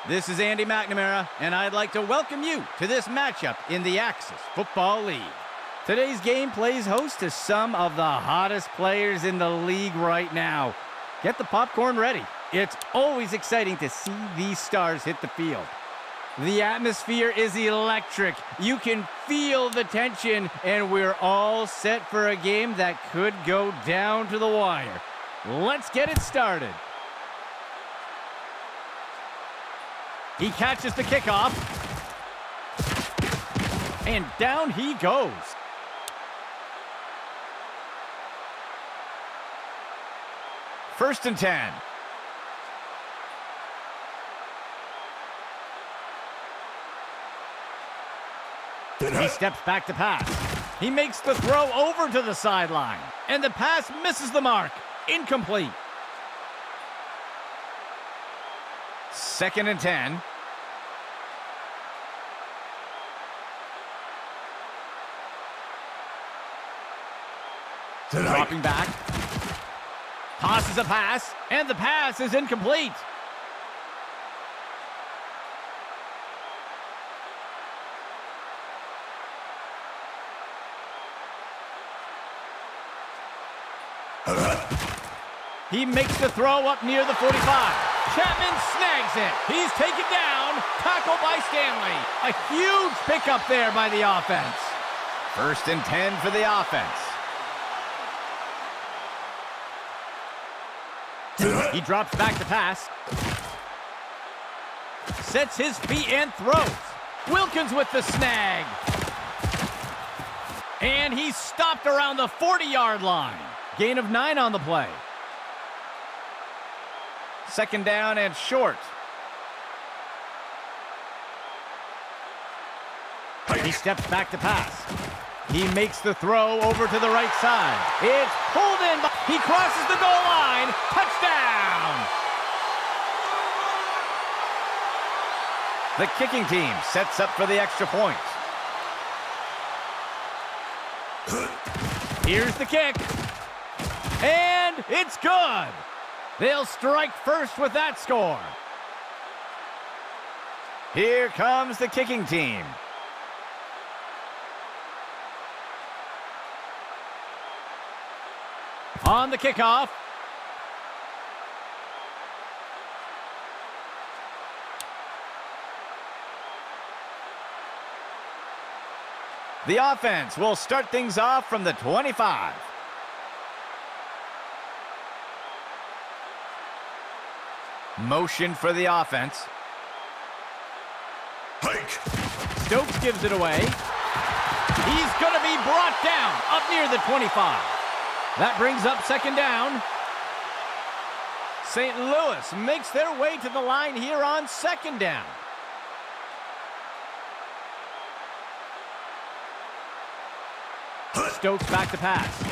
This is Andy McNamara, and I'd like to welcome you to this matchup in the Axis Football League. Today's game plays host to some of the hottest players in the league right now. Get the popcorn ready. It's always exciting to see these stars hit the field. The atmosphere is electric. You can feel the tension, and we're all set for a game that could go down to the wire. Let's get it started. He catches the kickoff. And down he goes. First and 10. He steps back to pass. He makes the throw over to the sideline. And the pass misses the mark. Incomplete. Second and 10. Dropping back. Tosses a pass, and the pass is incomplete. He makes the throw up near the 45. Chapman snags it. He's taken down. Tackled by Stanley. A huge pickup there by the offense. First and 10 for the offense. He drops back to pass. Sets his feet and throws. Wilkins with the snag. And he's stopped around the 40-yard line. Gain of 9 on the play. Second down and short. He steps back to pass. He makes the throw over to the right side. It's pulled in. He crosses the goal line. Touchdown! The kicking team sets up for the extra point. Here's the kick. And it's good. They'll strike first with that score. Here comes the kicking team. On the kickoff. The offense will start things off from the 25. Motion for the offense. Hike. Stokes gives it away. He's going to be brought down up near the 25. That brings up second down. St. Louis makes their way to the line here on second down. Stokes back to pass.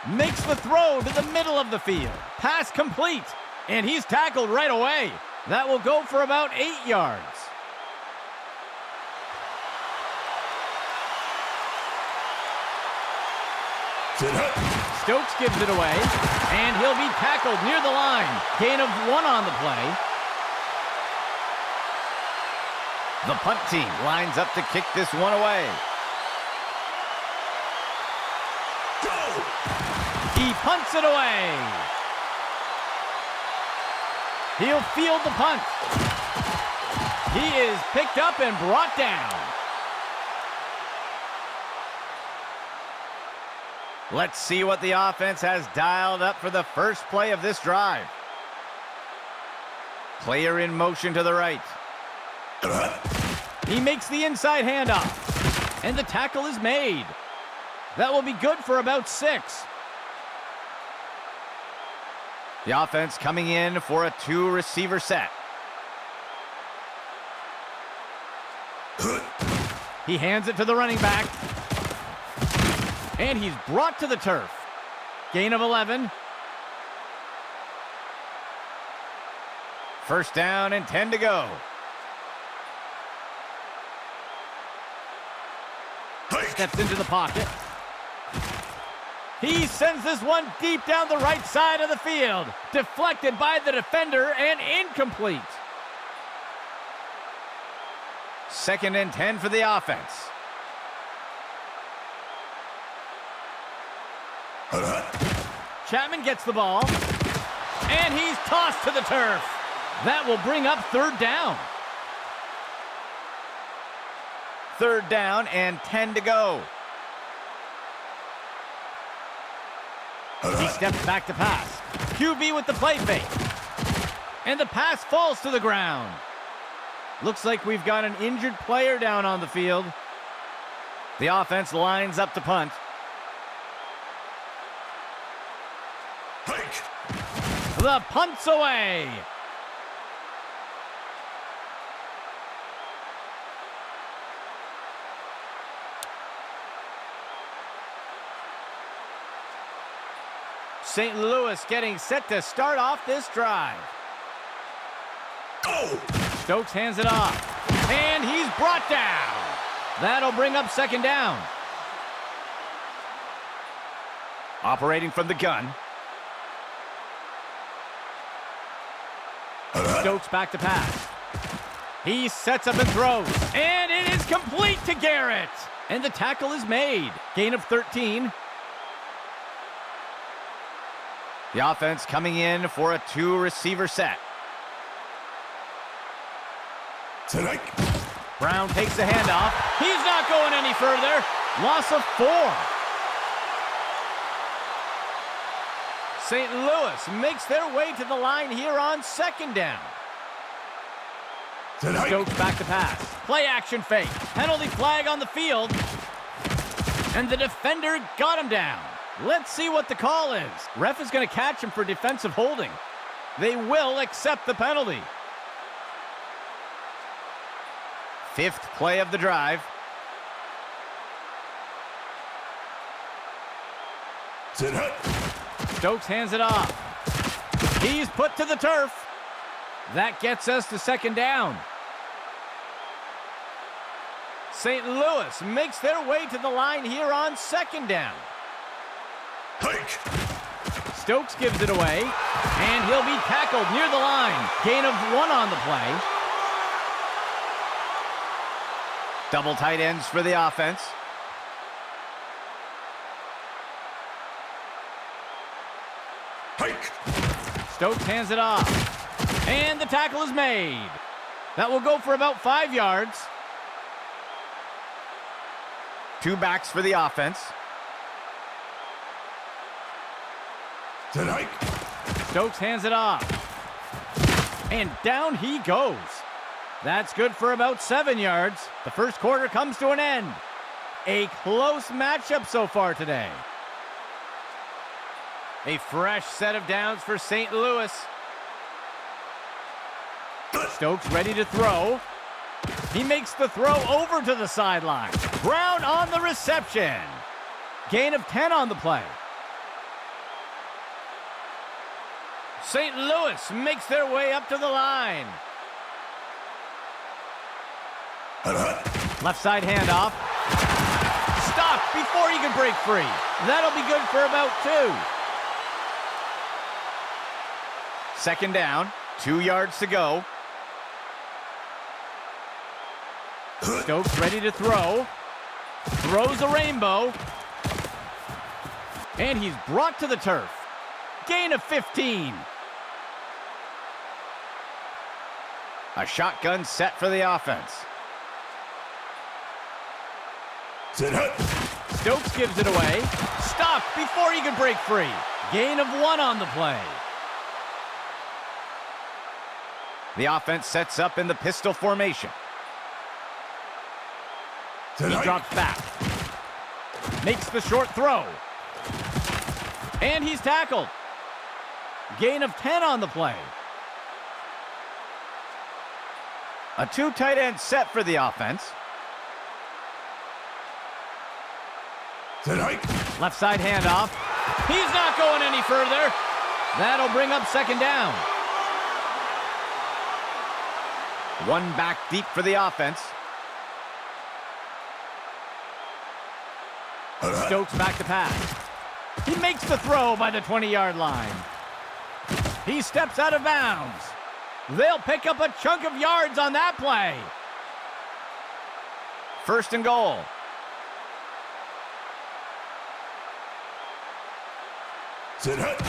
Makes the throw to the middle of the field. Pass complete. And he's tackled right away. That will go for about 8 yards. Stokes gives it away, and he'll be tackled near the line. Gain of 1 on the play. The punt team lines up to kick this one away. Go! He punts it away. He'll field the punt. He is picked up and brought down. Let's see what the offense has dialed up for the first play of this drive. Player in motion to the right. He makes the inside handoff, and the tackle is made. That will be good for about 6. The offense coming in for a 2-receiver set. He hands it to the running back. And he's brought to the turf. Gain of 11. First down and 10 to go. Steps into the pocket. He sends this one deep down the right side of the field. Deflected by the defender and incomplete. 2nd and 10 for the offense. Chapman gets the ball, and he's tossed to the turf. That will bring up 3rd down. 3rd down and 10 to go. He steps back to pass. QB with the play fake. And the pass falls to the ground. Looks like we've got an injured player down on the field. The offense lines up to punt. The punt's away. St. Louis getting set to start off this drive. Go! Stokes hands it off, and he's brought down. That'll bring up 2nd down. Operating from the gun. Stokes back to pass. He sets up and throws, and it is complete to Garrett. And the tackle is made. Gain of 13. The offense coming in for a 2-receiver set. Tonight. Brown takes the handoff. He's not going any further. Loss of 4. St. Louis makes their way to the line here on 2nd down. Tonight. Stokes back to pass. Play action fake. Penalty flag on the field. And the defender got him down. Let's see what the call is. Ref is going to catch him for defensive holding. They will accept the penalty. 5th play of the drive. Tonight. Stokes hands it off. He's put to the turf. That gets us to 2nd down. St. Louis makes their way to the line here on 2nd down. Hike. Stokes gives it away, and he'll be tackled near the line. Gain of 1 on the play. Double tight ends for the offense. Hike. Stokes hands it off, and the tackle is made. That will go for about 5 yards. 2 backs for the offense. Tonight. Stokes hands it off, and down he goes. That's good for about 7 yards. The first quarter comes to an end. A close matchup so far today. A fresh set of downs for St. Louis. Stokes ready to throw. He makes the throw over to the sideline. Brown on the reception. Gain of 10 on the play. St. Louis makes their way up to the line. Left side handoff. Stopped before he can break free. That'll be good for about 2. 2nd down, 2 yards to go. Stokes ready to throw. Throws a rainbow. And he's brought to the turf. Gain of 15. A shotgun set for the offense. Stokes gives it away. Stopped before he can break free. Gain of 1 on the play. The offense sets up in the pistol formation. He drops back. Makes the short throw. And he's tackled. Gain of 10 on the play. A 2 tight end set for the offense. Left side handoff. He's not going any further. That'll bring up 2nd down. 1 back deep for the offense. Stokes back to pass. He makes the throw by the 20-yard line. He steps out of bounds. They'll pick up a chunk of yards on that play. first and goal. Sit hut.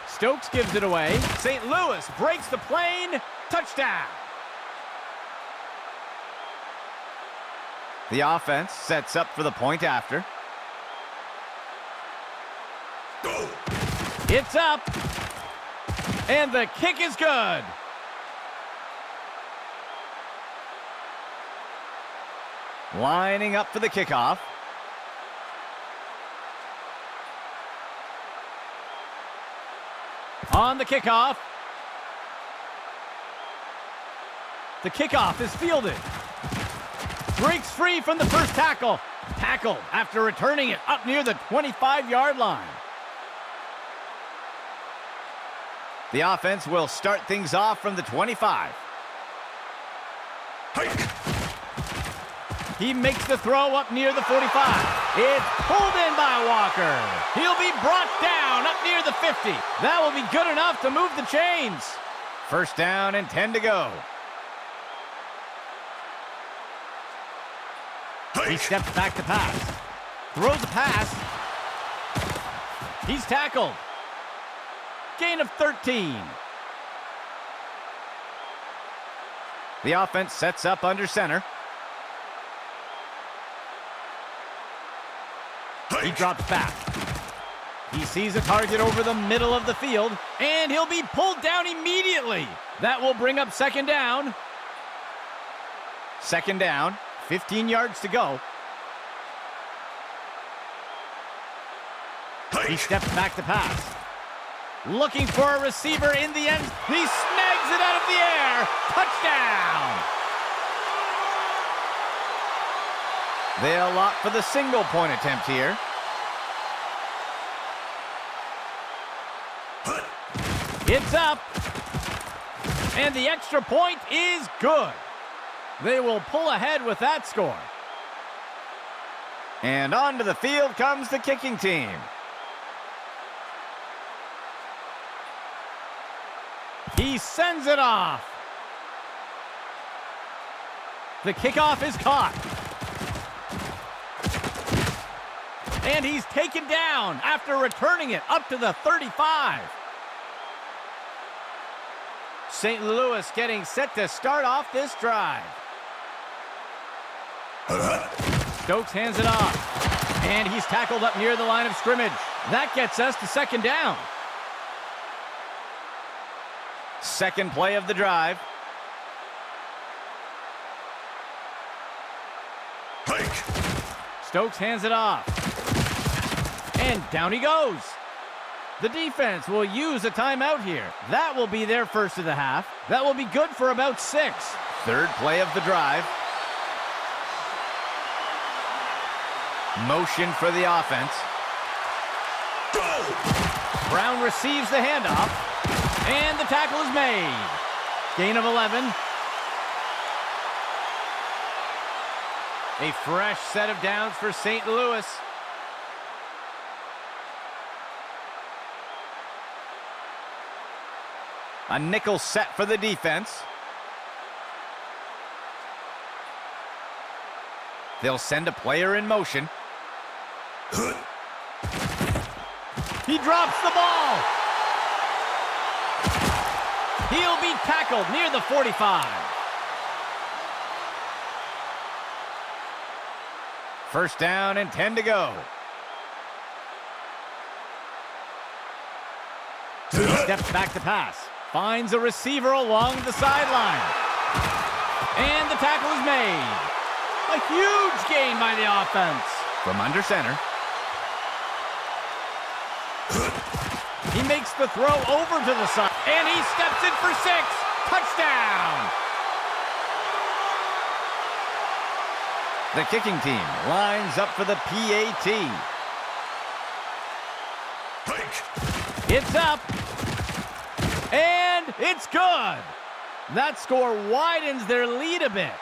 Stokes gives it away. St. Louis breaks the plane. Touchdown. The offense sets up for the point after. Go. It's up. And the kick is good. Lining up for the kickoff. On the kickoff. The kickoff is fielded. Breaks free from the first tackle. Tackled after returning it up near the 25-yard line. The offense will start things off from the 25. Hike. He makes the throw up near the 45. It's pulled in by Walker. He'll be brought down up near the 50. That will be good enough to move the chains. First down and 10 to go. He steps back to pass. Throws a pass. He's tackled. Gain of 13. The offense sets up under center. He drops back. He sees a target over the middle of the field, and he'll be pulled down immediately. That will bring up second down. Second down, 15 yards to go. He steps back to pass. Looking for a receiver in the end. He snags it out of the air. Touchdown! They'll opt for the single point attempt here. It's up. And the extra point is good. They will pull ahead with that score. And onto the field comes the kicking team. He sends it off. The kickoff is caught. And he's taken down after returning it up to the 35. St. Louis getting set to start off this drive. Stokes hands it off. And he's tackled up near the line of scrimmage. That gets us to second down. Second play of the drive. Hike. Stokes hands it off. And down he goes. The defense will use a timeout here. That will be their first of the half. That will be good for about 6. Third play of the drive. Motion for the offense. Go. Brown receives the handoff. And the tackle is made. Gain of 11. A fresh set of downs for St. Louis. A nickel set for the defense. They'll send a player in motion. He drops the ball. He'll be tackled near the 45. First down and 10 to go. He steps back to pass. Finds a receiver along the sideline. And the tackle is made. A huge gain by the offense. From under center. He makes the throw over to the side. And he steps in for 6. Touchdown! The kicking team lines up for the PAT. Hike. It's up. And it's good. That score widens their lead a bit.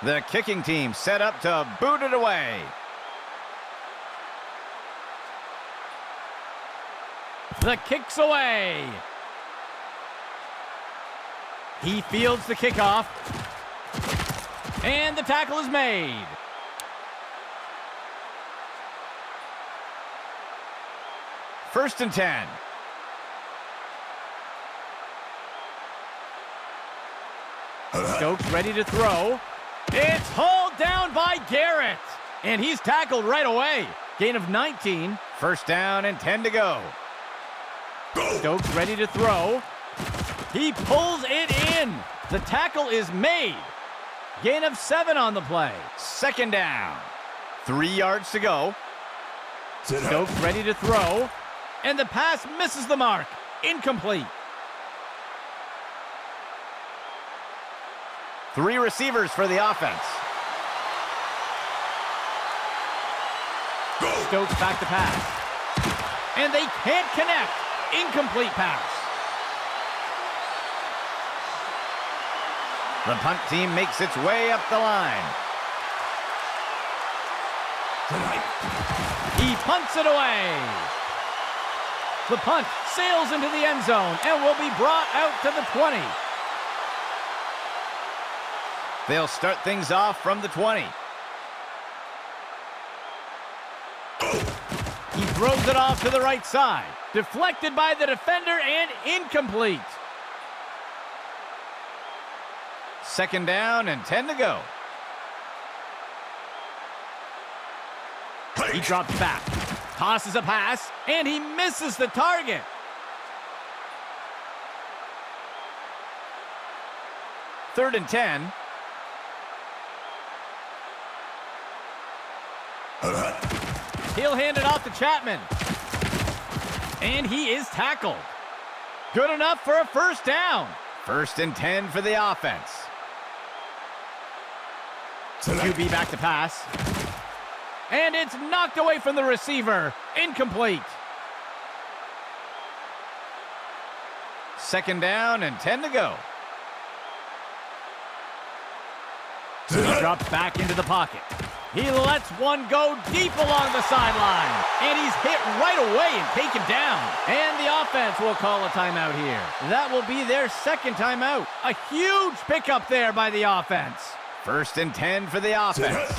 The kicking team set up to boot it away. The kick's away. He fields the kickoff. And the tackle is made. First and 10. Stokes ready to throw. It's hauled down by Garrett. And he's tackled right away. Gain of 19. First down and 10 to go. Stokes ready to throw. He pulls it in. The tackle is made. Gain of 7 on the play. Second down. 3 yards to go. Stokes ready to throw. And the pass misses the mark. Incomplete. 3 receivers for the offense. Stokes back to pass. And they can't connect. Incomplete pass. The punt team makes its way up the line. He punts it away. The punt sails into the end zone and will be brought out to the 20. They'll start things off from the 20. He throws it off to the right side. Deflected by the defender and incomplete. Second down and 10 to go. He drops back. Tosses a pass, and he misses the target. Third and 10. He'll hand it off to Chapman. And he is tackled. Good enough for a first down. First and 10 for the offense. QB back to pass. And it's knocked away from the receiver. Incomplete. Second down and 10 to go. He drops back into the pocket. He lets one go deep along the sideline. And he's hit right away and taken down. And the offense will call a timeout here. That will be their second timeout. A huge pickup there by the offense. First and 10 for the offense.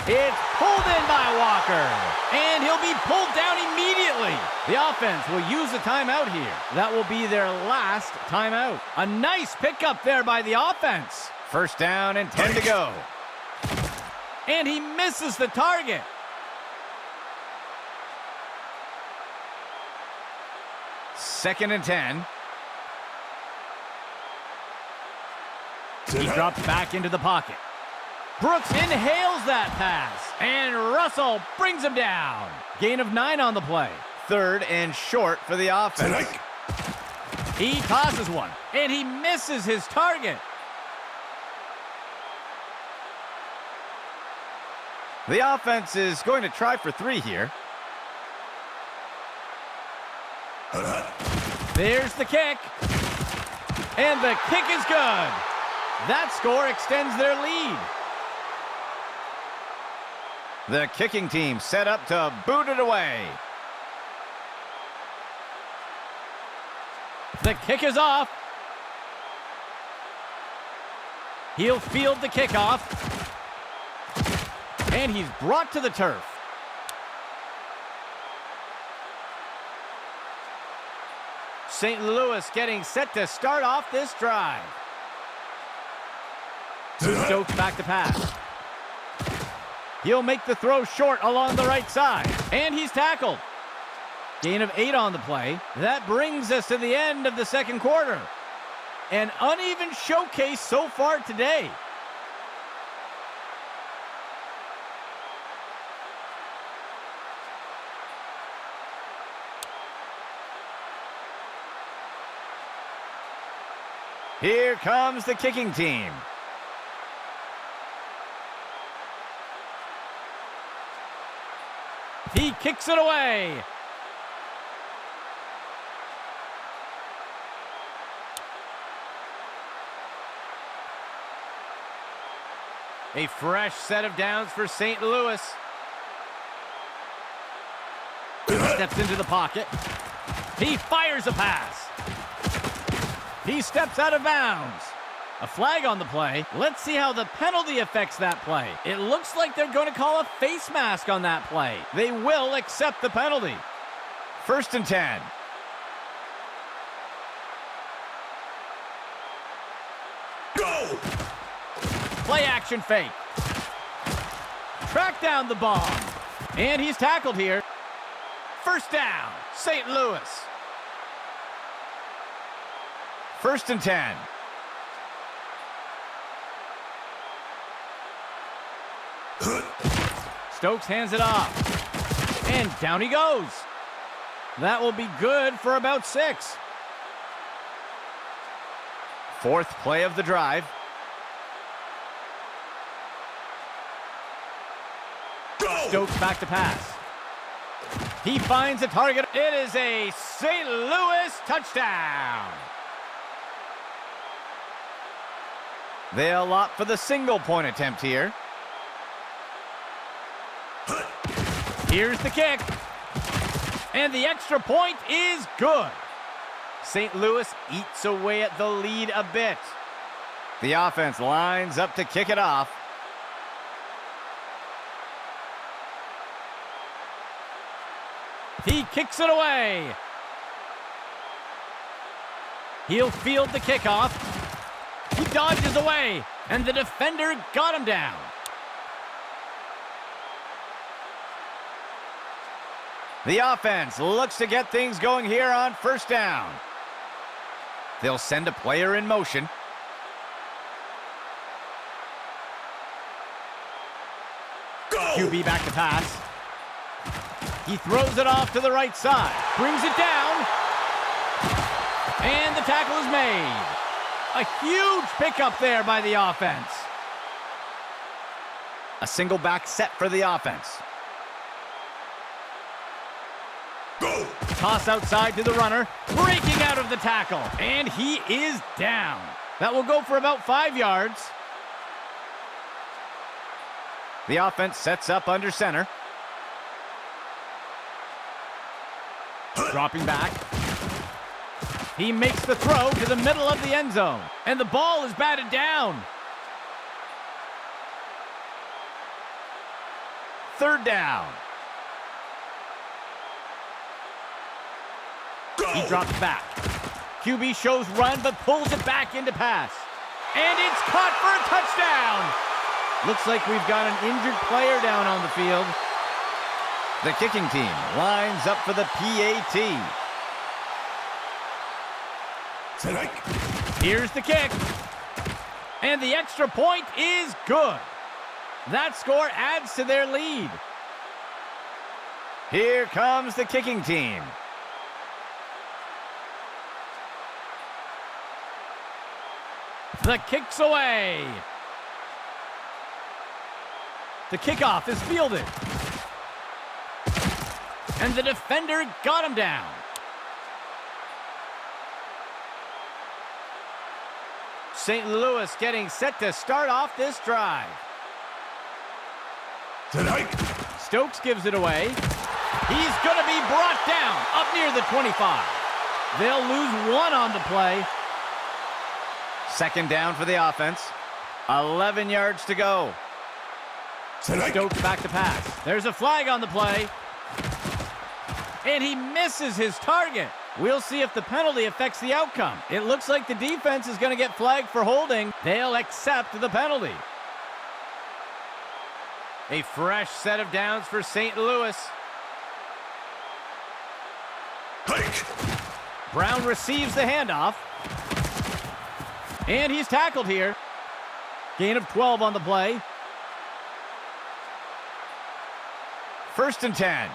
It's pulled in by Walker. And he'll be pulled down immediately. The offense will use a timeout here. That will be their last timeout. A nice pickup there by the offense. First down and 10 to go. And he misses the target. Second and 10. He drops back into the pocket. Brooks inhales that pass. And Russell brings him down. Gain of 9 on the play. Third and short for the offense. He tosses one. And he misses his target. The offense is going to try for 3 here. There's the kick. And the kick is good. That score extends their lead. The kicking team set up to boot it away. The kick is off. He'll field the kickoff. And he's brought to the turf. St. Louis getting set to start off this drive. Stokes back to pass. He'll make the throw short along the right side. And he's tackled. Gain of 8 on the play. That brings us to the end of the second quarter. An uneven showcase so far today. Here comes the kicking team. He kicks it away. A fresh set of downs for St. Louis. Steps into the pocket. He fires a pass. He steps out of bounds. A flag on the play. Let's see how the penalty affects that play. It looks like they're going to call a face mask on that play. They will accept the penalty. 1st and 10. Go! Play action fake. Track down the bomb. And he's tackled here. 1st down, St. Louis. 1st and 10. Stokes hands it off. And down he goes. That will be good for about 6. 4th play of the drive. Go! Stokes back to pass. He finds a target. It is a St. Louis touchdown. They'll opt for the single-point attempt here. Here's the kick. And the extra point is good. St. Louis eats away at the lead a bit. The offense lines up to kick it off. He kicks it away. He'll field the kickoff. He dodges away, and the defender got him down. The offense looks to get things going here on 1st down. They'll send a player in motion. Go! QB back to pass. He throws it off to the right side. Brings it down. And the tackle is made. A huge pickup there by the offense. A single back set for the offense. Go! Toss outside to the runner. Breaking out of the tackle. And he is down. That will go for about 5 yards. The offense sets up under center. Dropping back. He makes the throw to the middle of the end zone. And the ball is batted down. 3rd down. Go! He drops back. QB shows run, but pulls it back into pass. And it's caught for a touchdown. Looks like we've got an injured player down on the field. The kicking team lines up for the PAT. Here's the kick. And the extra point is good. That score adds to their lead. Here comes the kicking team. The kick's away. The kickoff is fielded. And the defender got him down. St. Louis getting set to start off this drive. Stokes gives it away. He's going to be brought down up near the 25. They'll lose 1 on the play. 2nd down for the offense. 11 yards to go. Stokes back to pass. There's a flag on the play. And he misses his target. We'll see if the penalty affects the outcome. It looks like the defense is going to get flagged for holding. They'll accept the penalty. A fresh set of downs for St. Louis. Hike! Brown receives the handoff. And he's tackled here. Gain of 12 on the play. 1st and 10.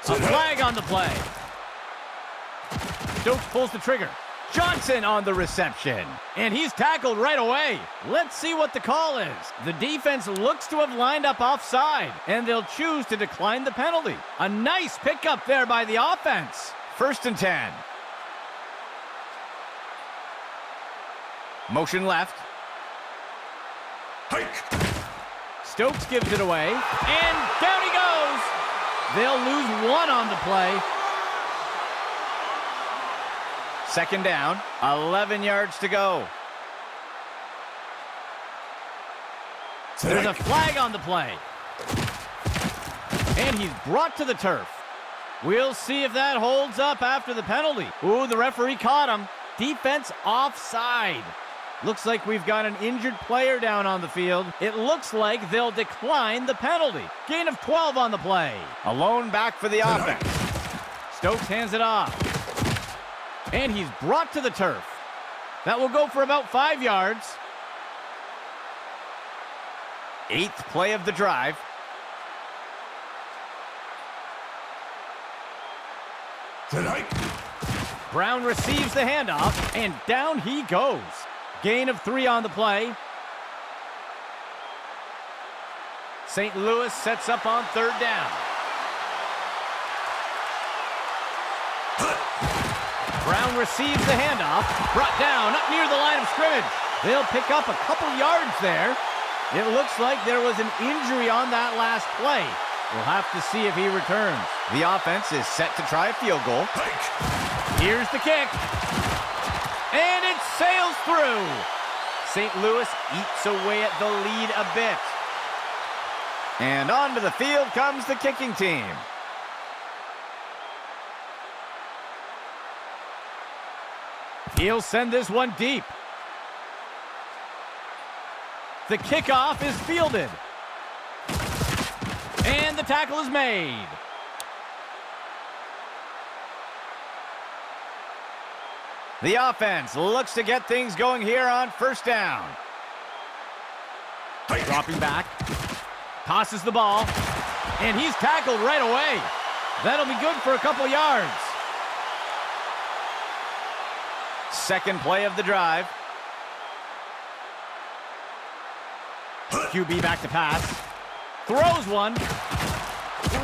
A flag on the play. Stokes pulls the trigger. Johnson on the reception. And he's tackled right away. Let's see what the call is. The defense looks to have lined up offside, and they'll choose to decline the penalty. A nice pickup there by the offense. 1st and 10. Motion left. Hike! Stokes gives it away. And down he goes. They'll lose 1 on the play. Second down, 11 yards to go. There's a flag on the play. And he's brought to the turf. We'll see if that holds up after the penalty. Ooh, the referee caught him. Defense offside. Looks like we've got an injured player down on the field. It looks like they'll decline the penalty. Gain of 12 on the play. A lone back for the offense. Stokes hands it off. And he's brought to the turf. That will go for about 5 yards. 8th play of the drive. Brown receives the handoff, and down he goes. Gain of 3 on the play. St. Louis sets up on 3rd down. Brown receives the handoff, brought down up near the line of scrimmage. They'll pick up a couple yards there. It looks like there was an injury on that last play. We'll have to see if he returns. The offense is set to try a field goal. Here's the kick. And it sails through. St. Louis eats away at the lead a bit. And onto the field comes the kicking team. He'll send this one deep. The kickoff is fielded. And the tackle is made. The offense looks to get things going here on 1st down. Dropping back. Tosses the ball. And he's tackled right away. That'll be good for a couple yards. 2nd play of the drive. QB back to pass. Throws one.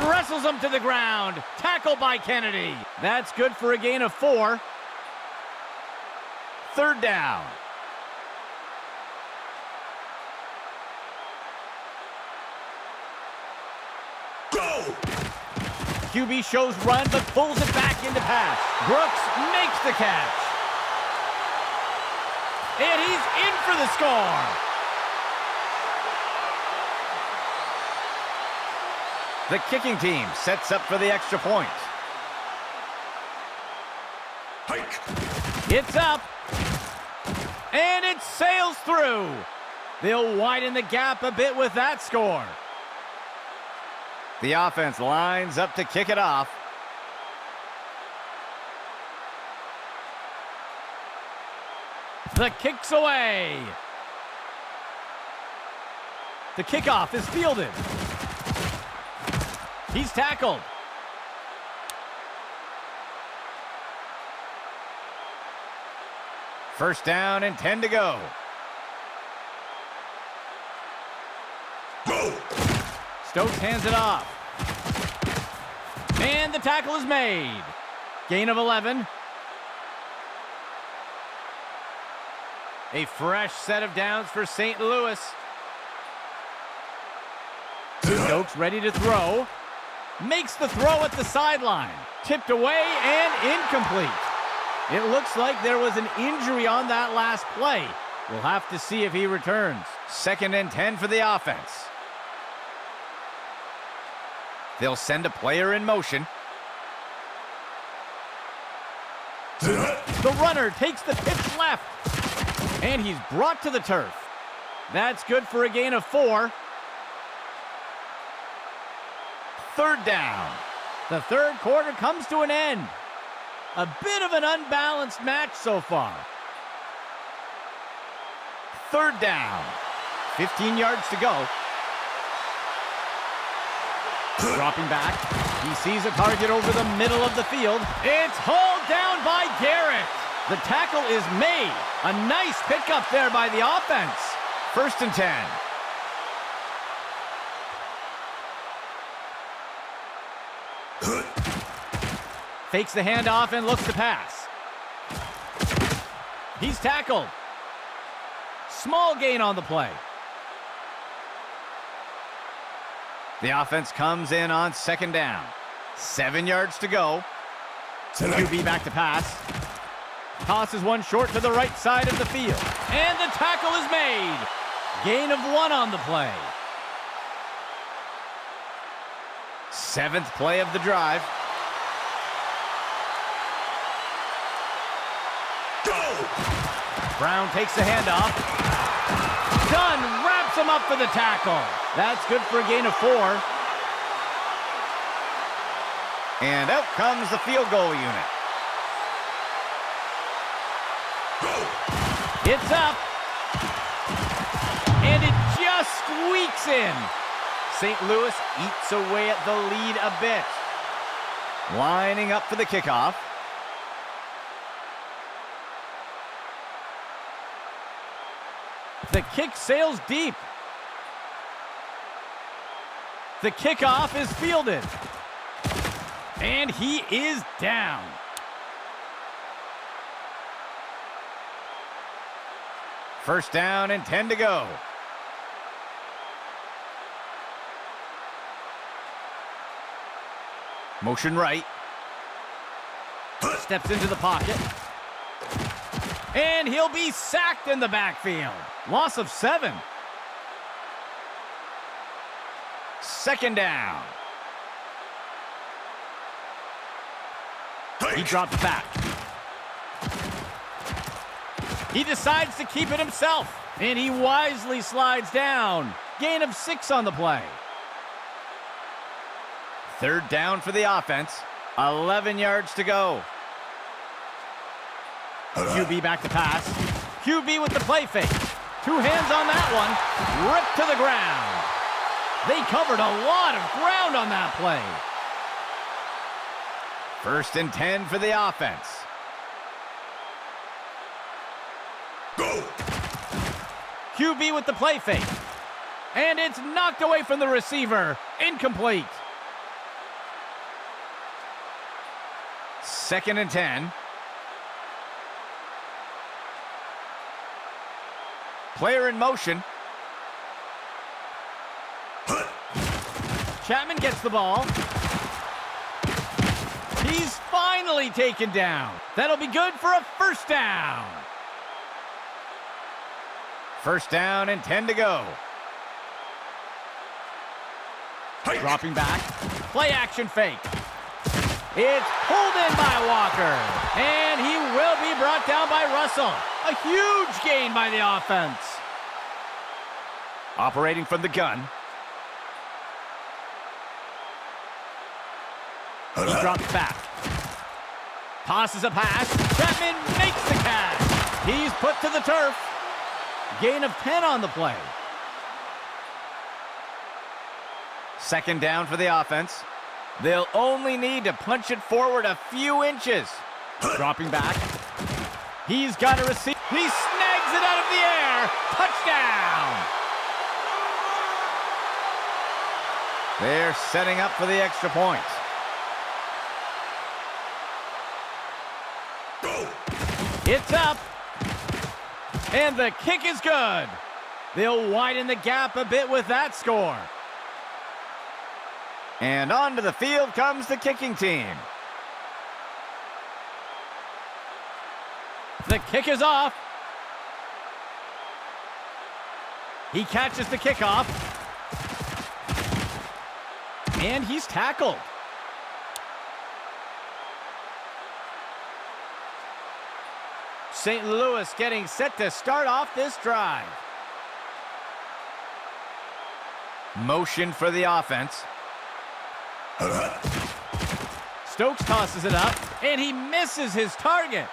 Wrestles him to the ground. Tackled by Kennedy. That's good for a gain of 4. 3rd down. Go! QB shows run, but pulls it back into pass. Brooks makes the catch. And he's in for the score. The kicking team sets up for the extra point. Hike! It's up. And it sails through. They'll widen the gap a bit with that score. The offense lines up to kick it off. The kick's away. The kickoff is fielded. He's tackled. First down and 10 to go. Go! Stokes hands it off. And the tackle is made. Gain of 11. A fresh set of downs for St. Louis. Stokes ready to throw. Makes the throw at the sideline. Tipped away and incomplete. It looks like there was an injury on that last play. We'll have to see if he returns. 2nd and 10 for the offense. They'll send a player in motion. The runner takes the pitch left. And he's brought to the turf. That's good for a gain of 4. 3rd down. The 3rd quarter comes to an end. A bit of an unbalanced match so far. 3rd down. 15 yards to go. Dropping back. He sees a target over the middle of the field. It's hauled down by Garrett. The tackle is made. A nice pickup there by the offense. 1st and 10. Fakes the handoff and looks to pass. He's tackled. Small gain on the play. The offense comes in on 2nd down. 7 yards to go. QB back to pass. Tosses one short to the right side of the field. And the tackle is made. Gain of 1 on the play. 7th play of the drive. Go! Brown takes the handoff. Dunn wraps him up for the tackle. That's good for a gain of 4. And out comes the field goal unit. It's up. And it just squeaks in. St. Louis eats away at the lead a bit. Lining up for the kickoff. The kick sails deep. The kickoff is fielded. And he is down. First down and 10 to go. Motion right. Steps into the pocket. And he'll be sacked in the backfield. Loss of 7. Second down. He drops back. He decides to keep it himself. And he wisely slides down. Gain of 6 on the play. Third down for the offense. 11 yards to go. QB back to pass. QB with the play fake. 2 hands on that one. Ripped to the ground. They covered a lot of ground on that play. First and 10 for the offense. Go! QB with the play fake. And it's knocked away from the receiver. Incomplete. Second and 10. Player in motion. Chapman gets the ball. He's finally taken down. That'll be good for a first down. First down and 10 to go. Dropping back. Play action fake. It's pulled in by Walker. And he will be brought down by Russell. A huge gain by the offense. Operating from the gun. He drops back. Tosses a pass. Chapman makes the catch. He's put to the turf. Gain of 10 on the play. Second down for the offense. They'll only need to punch it forward a few inches. Dropping back. He's got to receive. He snags it out of the air. Touchdown. They're setting up for the extra point. It's up. And the kick is good. They'll widen the gap a bit with that score. And onto the field comes the kicking team. The kick is off. He catches the kickoff. And he's tackled. St. Louis getting set to start off this drive. Motion for the offense. Stokes tosses it up, and he misses his target.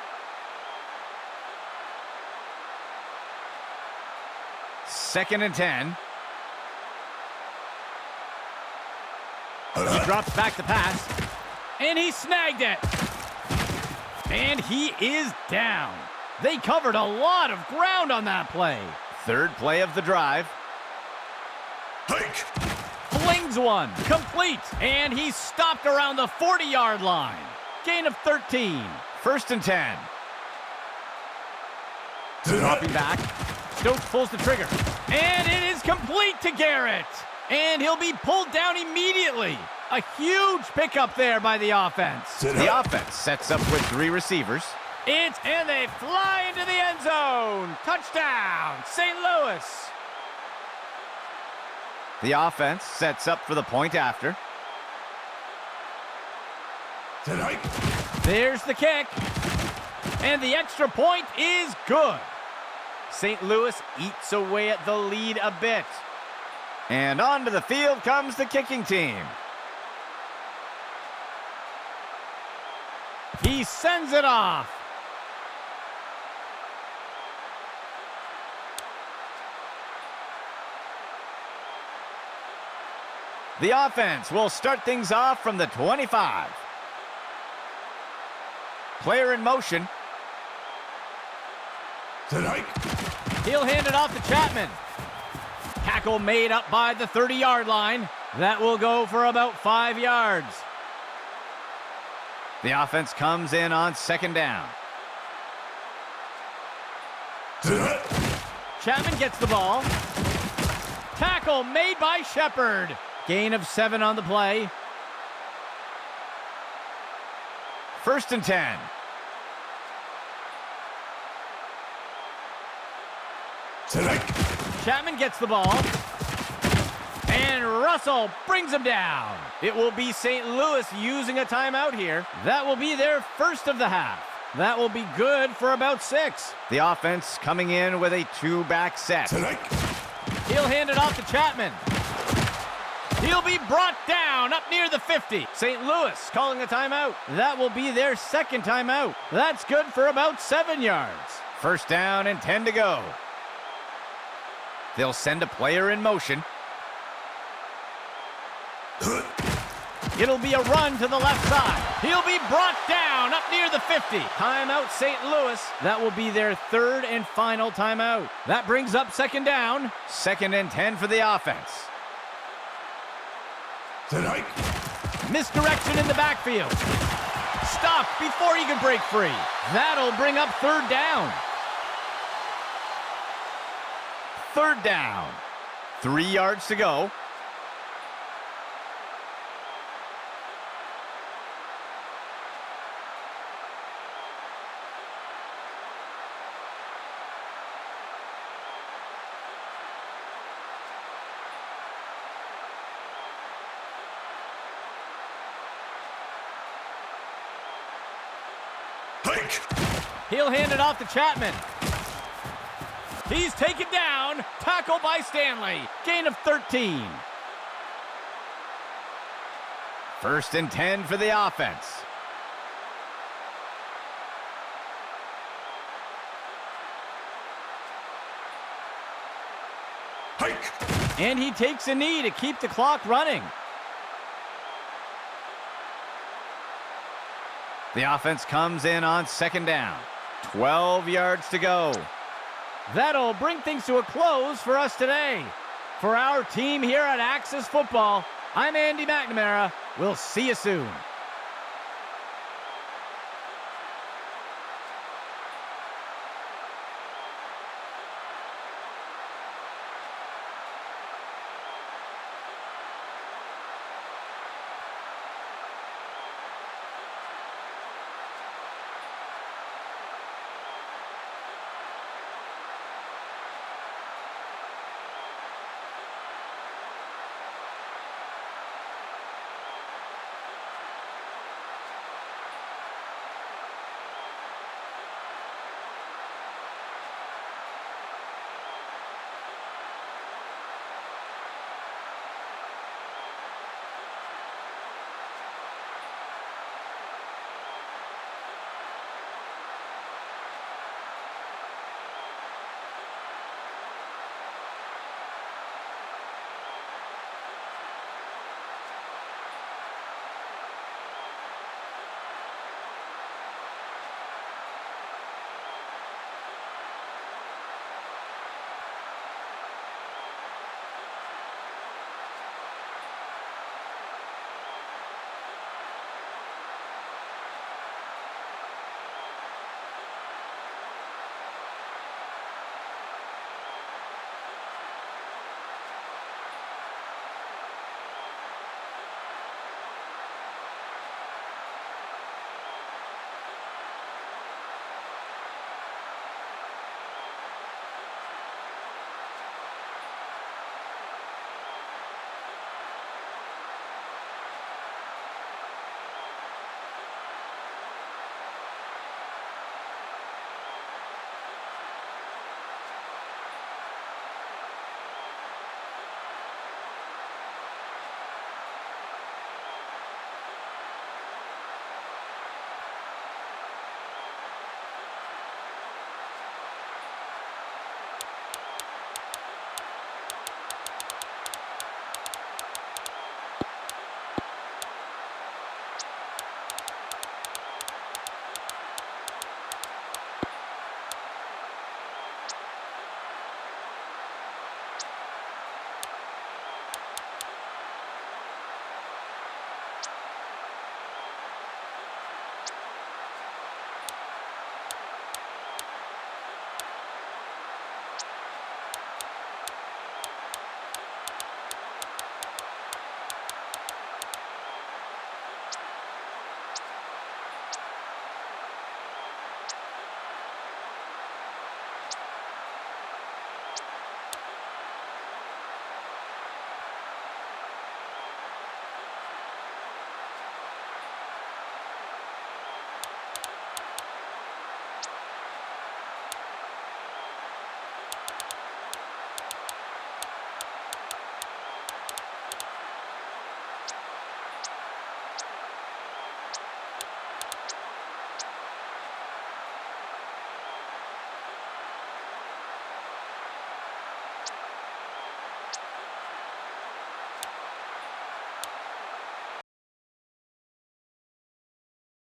Second and 10. He drops back to pass, and he snagged it. And he is down. They covered a lot of ground on that play. Third play of the drive. Hike! Flings one, complete, and he's stopped around the 40-yard line. Gain of 13, first and 10. Dropping back, Stokes pulls the trigger, and it is complete to Garrett. And he'll be pulled down immediately. A huge pickup there by the offense. The offense sets up with 3 receivers. And they fly into the end zone. Touchdown, St. Louis. The offense sets up for the point after. Set hike. There's the kick. And the extra point is good. St. Louis eats away at the lead a bit. And onto the field comes the kicking team. He sends it off. The offense will start things off from the 25. Player in motion. Set hike. He'll hand it off to Chapman. Tackle made up by the 30-yard line. That will go for about 5 yards. The offense comes in on second down. Set hike. Chapman gets the ball. Tackle made by Shepard. Gain of 7 on the play. 1st and 10. Set hike. Chapman gets the ball. And Russell brings him down. It will be St. Louis using a timeout here. That will be their first of the half. That will be good for about 6. The offense coming in with a 2-back set. Set hike. He'll hand it off to Chapman. He'll be brought down up near the 50. St. Louis calling a timeout. That will be their second timeout. That's good for about 7 yards. 1st down and 10 to go. They'll send a player in motion. It'll be a run to the left side. He'll be brought down up near the 50. Timeout St. Louis. That will be their 3rd and final timeout. That brings up 2nd down. 2nd and 10 for the offense. Set hike. Misdirection in the backfield. Stopped before he could break free. That'll bring up 3rd down. 3rd down. 3 yards to go. Hike. He'll hand it off to Chapman. He's taken down. Tackle by Stanley. Gain of 13. 1st and 10 for the offense. Hike. And he takes a knee to keep the clock running. The offense comes in on 2nd down. 12 yards to go. That'll bring things to a close for us today. For our team here at Axis Football, I'm Andy McNamara. We'll see you soon.